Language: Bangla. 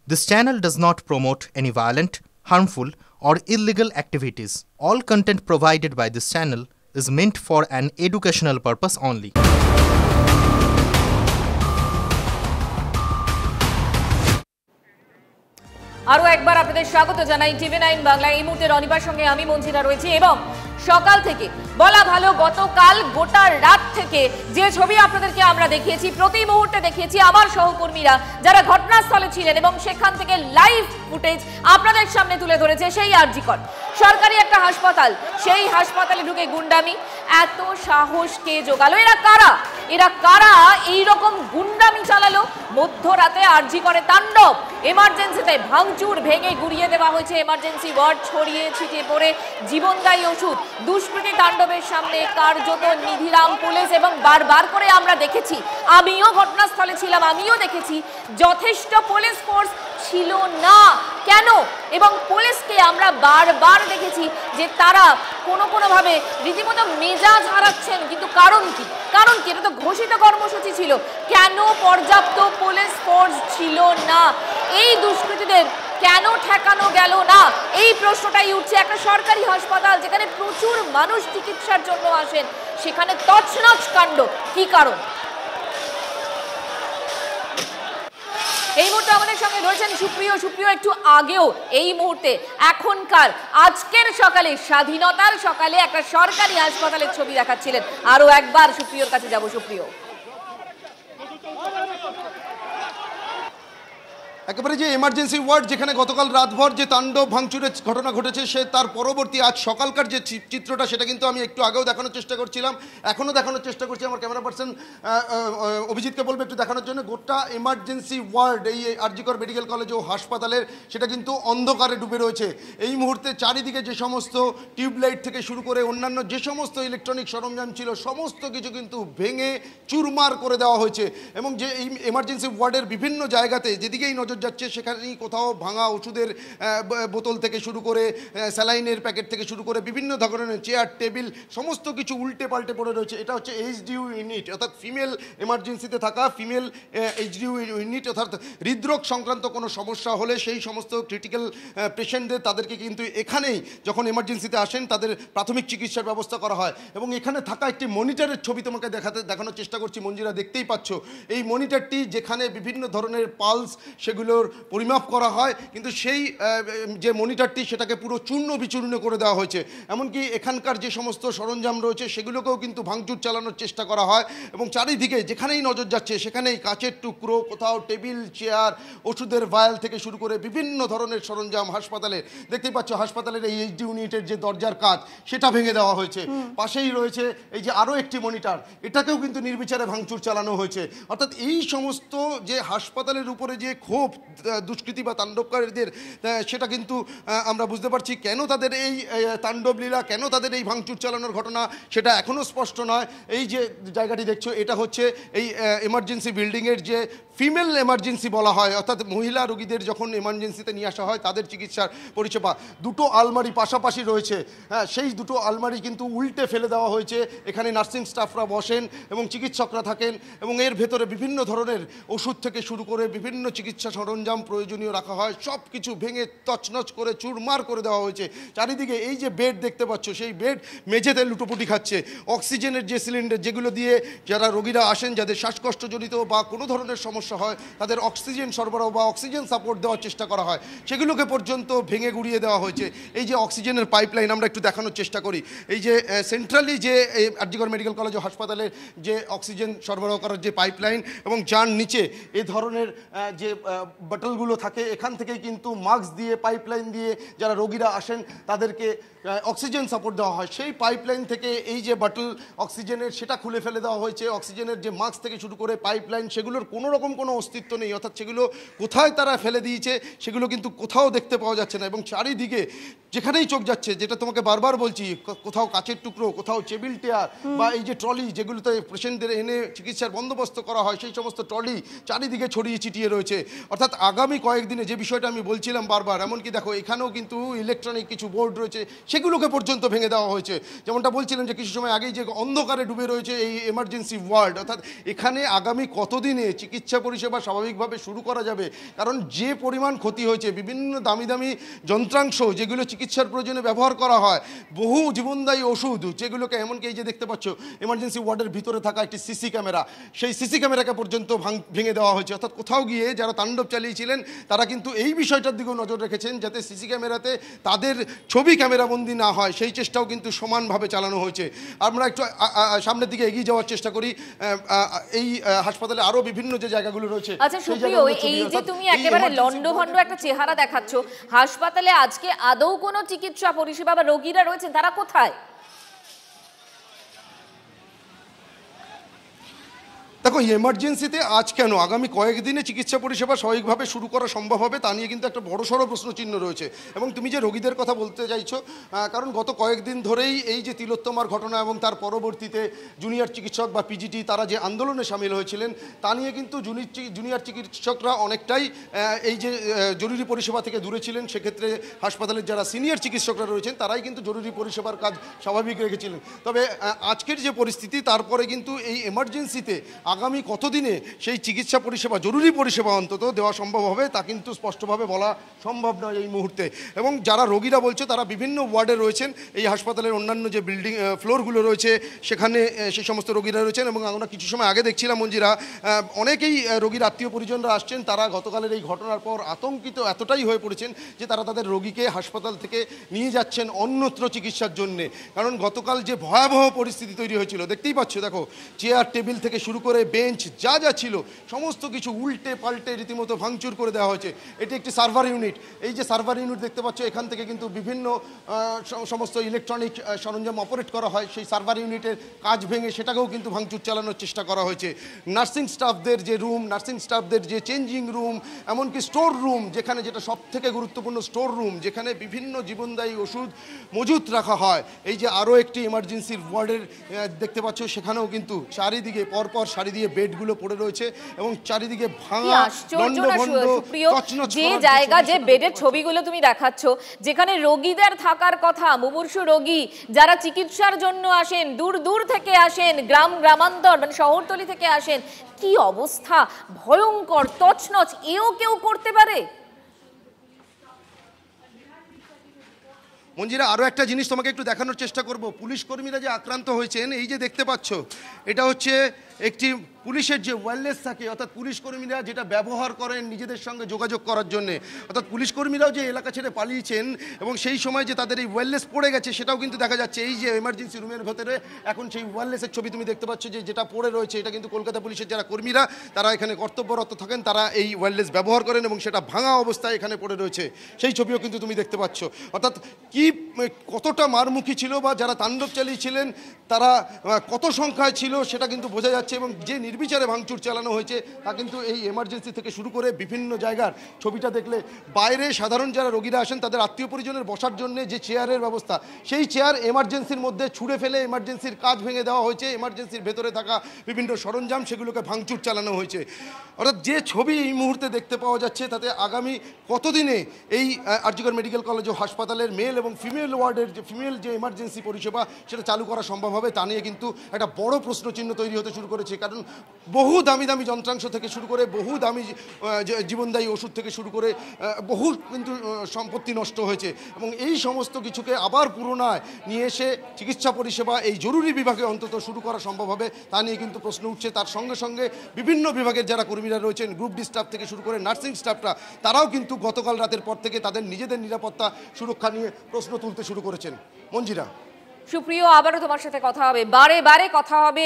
This channel does not promote any violent, harmful, or illegal activities. All content provided by this channel is meant for an educational purpose only. আরো একবার আপনাদের স্বাগত জানাই টিভি9 বাংলা। এই মুহূর্তে রনিবার সঙ্গে আমি মঞ্জিরা রয়েছি এবং সকাল থেকে বলা ভালো গতকাল গোটা রাত থেকে যে ছবি আপনাদেরকে আমরা দেখিয়েছি, প্রতি মুহূর্তে দেখিয়েছি আমার সহকর্মীরা যারা ঘটনাস্থলে ছিলেন এবং সেখান থেকে লাইভ ফুটেজ আপনাদের সামনে তুলে ধরেছে। সেই আরজিকর সরকারি একটা হাসপাতাল, সেই হাসপাতালে ঢুকে গুন্ডামি, এত সাহস কে জোগালো? এরা কারা এইরকম গুন্ডামি চালালো? মধ্যরাতে আরজিকরে তাণ্ডব, এমার্জেন্সিতে ভাঙচুর, ভেঙে গুড়িয়ে দেওয়া হয়েছে এমার্জেন্সি ওয়ার্ড, ছড়িয়ে ছিটিয়ে পড়ে জীবনদায়ী ওষুধ। দুষ্কৃতী তাণ্ডবের সামনে কার্যত নিধিরাম পুলিশ এবং বারবার করে আমরা দেখেছি, আমিও ঘটনাস্থলে ছিলাম, আমিও দেখেছি যথেষ্ট পুলিশ ফোর্স ছিল না। কেন? এবং পুলিশকে আমরা বারবার দেখেছি যে তারা কোনোভাবে রীতিমতো মেজাজ হারাচ্ছেন। কিন্তু কারণ কি? এটা তো ঘোষিত কর্মসূচি ছিল। কেন পর্যাপ্ত পুলিশ ফোর্স ছিল না? এই দুষ্কৃতীদের কেন ঠেকানো গেল না? এই প্রশ্নটাই উঠছে। একটা সরকারি হাসপাতাল যেখানে প্রচুর মানুষ চিকিৎসার জন্য আসেন, সেখানে তছনছ কাণ্ড। কি কারণ? এই মুহূর্তে আমাদের সঙ্গে রয়েছেন সুপ্রিয় একটু আগেও, এই মুহূর্তে, এখনকার, আজকের সকালে, স্বাধীনতার সকালে একটা সরকারি হাসপাতালের ছবি দেখাচ্ছিলেন। আরো একবার সুপ্রিয়র কাছে যাব। সুপ্রিয়, একেবারে যে এমার্জেন্সি ওয়ার্ড যেখানে গতকাল রাতভর যে তাণ্ডব ভাঙচুরের ঘটনা ঘটেছে, সে তার পরবর্তী আজ সকালকার যে চিত্রটা, সেটা কিন্তু আমি একটু আগেও দেখানোর চেষ্টা করছিলাম, এখনও দেখানোর চেষ্টা করছি। আমার ক্যামেরা পার্সন অভিজিৎকে বলবো একটু দেখানোর জন্য। গোটা এমার্জেন্সি ওয়ার্ড এই আরজিকর মেডিকেল কলেজ ও হাসপাতালের, সেটা কিন্তু অন্ধকারে ডুবে রয়েছে। এই মুহূর্তে চারিদিকে যে সমস্ত টিউবলাইট থেকে শুরু করে অন্যান্য যে সমস্ত ইলেকট্রনিক সরঞ্জাম ছিল, সমস্ত কিছু কিন্তু ভেঙে চুরমার করে দেওয়া হয়েছে। এবং যে এই এমার্জেন্সি ওয়ার্ডের বিভিন্ন জায়গাতে যেদিকেই নজর যাচ্ছে, সেখানেই কোথাও ভাঙা ওষুধের বোতল থেকে শুরু করে স্যালাইনের প্যাকেট থেকে শুরু করে বিভিন্ন ধরনের চেয়ার টেবিল সমস্ত কিছু উল্টে পাল্টে পড়ে রয়েছে। এটা হচ্ছে এইচডিইউ ইউনিট, অর্থাৎ ফিমেল এমার্জেন্সিতে থাকা ফিমেল এইচডিইউ ইউনিট, অর্থাৎ হৃদরোগ সংক্রান্ত কোনো সমস্যা হলে সেই সমস্ত ক্রিটিক্যাল পেশেন্টদের তাদেরকে কিন্তু এখানেই যখন এমার্জেন্সিতে আসেন তাদের প্রাথমিক চিকিৎসার ব্যবস্থা করা হয়। এবং এখানে থাকা একটি মনিটরের ছবি তোমাকে দেখানোর চেষ্টা করছি মঞ্জিরা, দেখতেই পাচ্ছ। এই মনিটরটি যেখানে বিভিন্ন ধরনের পালস সেগুলোর পরিমাপ করা হয়, কিন্তু সেই যে মনিটরটি সেটাকে পুরো চূর্ণ বিচূর্ণ করে দেওয়া হয়েছে। এমনকি এখানকার যে সমস্ত সরঞ্জাম রয়েছে সেগুলোকেও কিন্তু ভাঙচুর চালানোর চেষ্টা করা হয়। এবং চারিদিকে যেখানেই নজর যাচ্ছে সেখানেই কাচের টুকরো, কোথাও টেবিল চেয়ার, ওষুধের ভায়াল থেকে শুরু করে বিভিন্ন ধরনের সরঞ্জাম হাসপাতালে দেখতেই পাচ্ছ। হাসপাতালের এই এইচডি ইউনিটের যে দরজার কাজ, সেটা ভেঙে দেওয়া হয়েছে। পাশেই রয়েছে এই যে আরও একটি মনিটর, এটাকেও কিন্তু নির্বিচারে ভাঙচুর চালানো হয়েছে। অর্থাৎ এই সমস্ত যে হাসপাতালের উপরে যে ক্ষোভ দুষ্কৃতী বা তাণ্ডবকারীদের, সেটা কিন্তু আমরা বুঝতে পারছি। কেন তাদের এই তাণ্ডব লীলা, কেন তাদের এই ভাঙচুর চালানোর ঘটনা, সেটা এখনও স্পষ্ট নয়। এই যে জায়গাটি দেখছো, এটা হচ্ছে এই এমার্জেন্সি বিল্ডিংয়ের যে ফিমেল এমার্জেন্সি বলা হয়, অর্থাৎ মহিলা রোগীদের যখন এমার্জেন্সিতে নিয়ে আসা হয় তাদের চিকিৎসার পরিষেবা। দুটো আলমারি পাশাপাশি রয়েছে, হ্যাঁ, সেই দুটো আলমারি কিন্তু উল্টে ফেলে দেওয়া হয়েছে। এখানে নার্সিং স্টাফরা বসেন এবং চিকিৎসকরা থাকেন, এবং এর ভেতরে বিভিন্ন ধরনের ওষুধ থেকে শুরু করে বিভিন্ন চিকিৎসা সরঞ্জাম প্রয়োজনীয় রাখা হয়। সব কিছু ভেঙে তছনছ করে চুরমার করে দেওয়া হয়েছে। চারিদিকে এই যে বেড দেখতে পাচ্ছ, সেই বেড মেঝেতে লুটোপুটি খাচ্ছে। অক্সিজেনের যে সিলিন্ডার, যেগুলো দিয়ে যারা রোগীরা আসেন, যাদের শ্বাসকষ্টজনিত বা কোনো ধরনের সমস্যা হয়, তাদের অক্সিজেন সরবরাহ বা অক্সিজেন সাপোর্ট দেওয়ার চেষ্টা করা হয়, সেগুলোকে পর্যন্ত ভেঙে গুড়িয়ে দেওয়া হয়েছে। এই যে অক্সিজেনের পাইপলাইন, আমরা একটু দেখানোর চেষ্টা করি। এই যে সেন্ট্রালি যে আরজিকর মেডিকেল কলেজ ও হাসপাতালের যে অক্সিজেন সরবরাহ করার যে পাইপলাইন, এবং যার নিচে এই ধরনের যে বাটলগুলো থাকে, এখান থেকেই কিন্তু মাস্ক দিয়ে, পাইপলাইন দিয়ে যারা রোগীরা আসেন তাদেরকে অক্সিজেন সাপোর্ট দেওয়া হয়। সেই পাইপলাইন থেকে এই যে বাটল অক্সিজেনের, সেটা খুলে ফেলে দেওয়া হয়েছে। অক্সিজেনের যে মাস্ক থেকে শুরু করে পাইপলাইন, সেগুলোর কোনো রকম কোনো অস্তিত্ব নেই, অর্থাৎ সেগুলো কোথায় তারা ফেলে দিয়েছে সেগুলো কিন্তু কোথাও দেখতে পাওয়া যাচ্ছে না। এবং চারিদিকে যেখানেই চোখ যাচ্ছে, যেটা তোমাকে বারবার বলছি, কোথাও কাচের টুকরো, কোথাও টেবিল চেয়ার, বা এই যে ট্রলি যেগুলোতে পেশেন্টদের এনে চিকিৎসার বন্দোবস্ত করা হয়, সেই সমস্ত ট্রলি চারিদিকে ছড়িয়ে ছিটিয়ে রয়েছে। অর্থাৎ অর্থাৎ আগামী কয়েকদিনে যে বিষয়টা আমি বলছিলাম বারবার, এমনকি দেখো এখানেও কিন্তু ইলেকট্রনিক কিছু বোর্ড রয়েছে, সেগুলোকে পর্যন্ত ভেঙে দেওয়া হয়েছে। যেমনটা বলছিলাম যে কিছু সময় আগেই যে অন্ধকারে ডুবে রয়েছে এই এমার্জেন্সি ওয়ার্ড, অর্থাৎ এখানে আগামী কতদিনে চিকিৎসা পরিষেবা স্বাভাবিকভাবে শুরু করা যাবে? কারণ যে পরিমাণ ক্ষতি হয়েছে, বিভিন্ন দামি দামি যন্ত্রাংশ যেগুলো চিকিৎসার প্রয়োজনে ব্যবহার করা হয়, বহু জীবনদায়ী ওষুধ যেগুলোকে, এমনকি এই যে দেখতে পাচ্ছ এমার্জেন্সি ওয়ার্ডের ভিতরে থাকা একটি সিসি ক্যামেরা, সেই সিসি ক্যামেরাকে পর্যন্ত ভেঙে দেওয়া হয়েছে। অর্থাৎ কোথাও গিয়ে যারা তাণ্ডব চালিয়েছিলেন তারা কিন্তু এই বিষয়টার দিকেও নজর রেখেছেন যাতে সিসি ক্যামেরাতে তাদের ছবি ক্যামেরাবন্দি না হয়, সেই চেষ্টাও কিন্তু সমানভাবে চালানো হয়েছে। আমরা একটু সামনের দিকে এগিয়ে যাওয়ার চেষ্টা করি। এই হাসপাতালে আরো বিভিন্ন যে জায়গাগুলো রয়েছে। আচ্ছা সুপ্রিয়, এই যে তুমি একেবারে লন্ডভন্ড একটা চেহারা দেখাচ্ছ, হাসপাতালে আজকে আদৌ কোনো চিকিৎসা পরিষেবা বা রোগীরা রয়েছেন, তারা কোথায়? দেখো এমার্জেন্সিতে আজ কেন, আগামী কয়েকদিনে চিকিৎসা পরিষেবা স্বাভাবিকভাবে শুরু করা সম্ভব হবে তা নিয়ে কিন্তু একটা বড়সড় প্রশ্নচিহ্ন রয়েছে। এবং তুমি যে রোগীদের কথা বলতে চাইছো, কারণ গত কয়েকদিন ধরেই এই যে তিলোত্তমার ঘটনা এবং তার পরবর্তীতে জুনিয়র চিকিৎসক বা পিজিটি তারা যে আন্দোলনে সামিল হয়েছিলেন, তা নিয়ে কিন্তু জুনিয়র চিকিৎসকরা অনেকটাই এই যে জরুরি পরিষেবা থেকে দূরে ছিলেন। সেক্ষেত্রে হাসপাতালের যারা সিনিয়র চিকিৎসকরা রয়েছেন তারাই কিন্তু জরুরি পরিষেবার কাজ স্বাভাবিক রেখেছিলেন। তবে আজকের যে পরিস্থিতি, তারপরে কিন্তু এই এমার্জেন্সিতে আগামী কতদিনে সেই চিকিৎসা পরিষেবা, জরুরি পরিষেবা অন্তত দেওয়া সম্ভব হবে তা কিন্তু স্পষ্টভাবে বলা সম্ভব নয় এই মুহূর্তে। এবং যারা রোগীরা বলছে তারা বিভিন্ন ওয়ার্ডে রয়েছেন, এই হাসপাতালের অন্যান্য যে বিল্ডিং ফ্লোরগুলো রয়েছে সেখানে সেই সমস্ত রোগীরা রয়েছেন। এবং আমরা কিছু সময় আগে দেখছিলাম মঞ্জিরা, অনেকেই রোগীর আত্মীয় পরিজনরা আসছেন, তারা গতকালের এই ঘটনার পর আতঙ্কিত এতটাই হয়ে পড়েছেন যে তারা তাদের রোগীকে হাসপাতাল থেকে নিয়ে যাচ্ছেন অন্যত্র চিকিৎসার জন্যে। কারণ গতকাল যে ভয়াবহ পরিস্থিতি তৈরি হয়েছিল দেখতেই পাচ্ছ, দেখো চেয়ার টেবিল থেকে শুরু করে বেঞ্চ যা যা ছিল সমস্ত কিছু উল্টে পাল্টে রীতিমতো ভাঙচুর করে দেওয়া হয়েছে। এটি একটি সার্ভার ইউনিট। এই যে সার্ভার ইউনিট দেখতে পাচ্ছ, এখান থেকে কিন্তু বিভিন্ন সমস্ত ইলেকট্রনিক সরঞ্জাম অপারেট করা হয়। সেই সার্ভার ইউনিটের কাজ ভেঙে সেটাকেও কিন্তু ভাঙচুর চালানোর চেষ্টা করা হয়েছে। নার্সিং স্টাফদের যে রুম, নার্সিং স্টাফদের যে চেঞ্জিং রুম, এমনকি স্টোর রুম, যেখানে যেটা সব থেকে গুরুত্বপূর্ণ স্টোর রুম, যেখানে বিভিন্ন জীবনদায়ী ওষুধ মজুত রাখা হয়। এই যে আরও একটি এমার্জেন্সির ওয়ার্ডের দেখতে পাচ্ছ, সেখানেও কিন্তু চারিদিকে পরপর সারি দিয়ে বেডগুলো পড়ে রয়েছে এবং চারিদিকে ভাঙা যে জায়গা, যে বেডের ছবিগুলো তুমি দেখাচ্ছ, যেখানে রোগীদের থাকার কথা, মুমূর্ষু রোগী যারা চিকিৎসার জন্য আসেন, দূর দূর থেকে আসেন, গ্রামান্তর মানে শহরতলি থেকে আসেন, কি অবস্থা, ভয়ঙ্কর, তছনছ। এও কেউ করতে পারে? মঞ্জিরা, আরও একটা জিনিস তোমাকে একটু দেখানোর চেষ্টা করব। পুলিশ কর্মীরা যে আক্রান্ত হয়েছেন, এই যে দেখতে পাচ্ছ, এটা হচ্ছে একটি পুলিশের যে ওয়্যারলেস থাকে, অর্থাৎ পুলিশ কর্মীরা যেটা ব্যবহার করেন নিজেদের সঙ্গে যোগাযোগ করার জন্য, অর্থাৎ পুলিশ কর্মীরাও যে এলাকা ছেড়ে পালিয়েছেন এবং সেই সময় যে তাদের এই ওয়্যারলেস পড়ে গেছে সেটাও কিন্তু দেখা যাচ্ছে। এই যে এমার্জেন্সি রুমের ভেতরে এখন সেই ওয়্যারলেসের ছবি তুমি দেখতে পাচ্ছ যে যেটা পড়ে রয়েছে, এটা কিন্তু কলকাতা পুলিশের যারা কর্মীরা তারা এখানে কর্তব্যরত থাকেন, তারা এই ওয়্যারলেস ব্যবহার করেন এবং সেটা ভাঙা অবস্থায় এখানে পড়ে রয়েছে, সেই ছবিও কিন্তু তুমি দেখতে পাচ্ছ। অর্থাৎ কি কতটা মারমুখী ছিল বা যারা তাণ্ডব চালিয়েছিলেন তারা কত সংখ্যায় ছিল সেটা কিন্তু বোঝা যাচ্ছে। এবং যে নির্বিচারে ভাঙচুর চালানো হয়েছে তা কিন্তু এই এমার্জেন্সি থেকে শুরু করে বিভিন্ন জায়গার ছবিটা দেখলে, বাইরে সাধারণ যারা রোগীরা আসেন তাদের আত্মীয় পরিজনের বসার জন্য যে চেয়ারের ব্যবস্থা, সেই চেয়ার এমার্জেন্সির মধ্যে ছুঁড়ে ফেলে এমার্জেন্সির কাজ ভেঙে দেওয়া হয়েছে। এমার্জেন্সির ভেতরে থাকা বিভিন্ন সরঞ্জাম সেগুলোকে ভাঙচুর চালানো হয়েছে। অর্থাৎ যে ছবি এই মুহূর্তে দেখতে পাওয়া যাচ্ছে তাতে আগামী কতদিনে এই আরজিকর মেডিকেল কলেজ ও হাসপাতালের মেল এবং ফিমেল ওয়ার্ডের যে ফিমেল যে এমার্জেন্সি পরিষেবা সেটা চালু করা সম্ভব হবে তা নিয়ে কিন্তু একটা বড় প্রশ্নচিহ্ন তৈরি হতে শুরু করেছে। কারণ বহু দামি দামি যন্ত্রাংশ থেকে শুরু করে, বহু দামি জীবনদায়ী ওষুধ থেকে শুরু করে বহু কিন্তু সম্পত্তি নষ্ট হয়েছে এবং এই সমস্ত কিছুকে আবার পুনরায় নিয়ে এসে চিকিৎসা পরিষেবা এই জরুরি বিভাগে অন্তত শুরু করা সম্ভব হবে তা নিয়ে কিন্তু প্রশ্ন উঠছে। তার সঙ্গে সঙ্গে বিভিন্ন বিভাগের যারা কর্মীরা রয়েছেন, গ্রুপ ডি স্টাফ থেকে শুরু করে নার্সিং স্টাফরা, তারাও কিন্তু গতকাল রাতের পর থেকে তাদের নিজেদের নিরাপত্তা সুরক্ষা নিয়ে প্রশ্ন তুলতে শুরু করেছেন। মঞ্জিরা, সুপ্রিয়, আবারও তোমার সাথে কথা হবে, বারে বারে কথা হবে।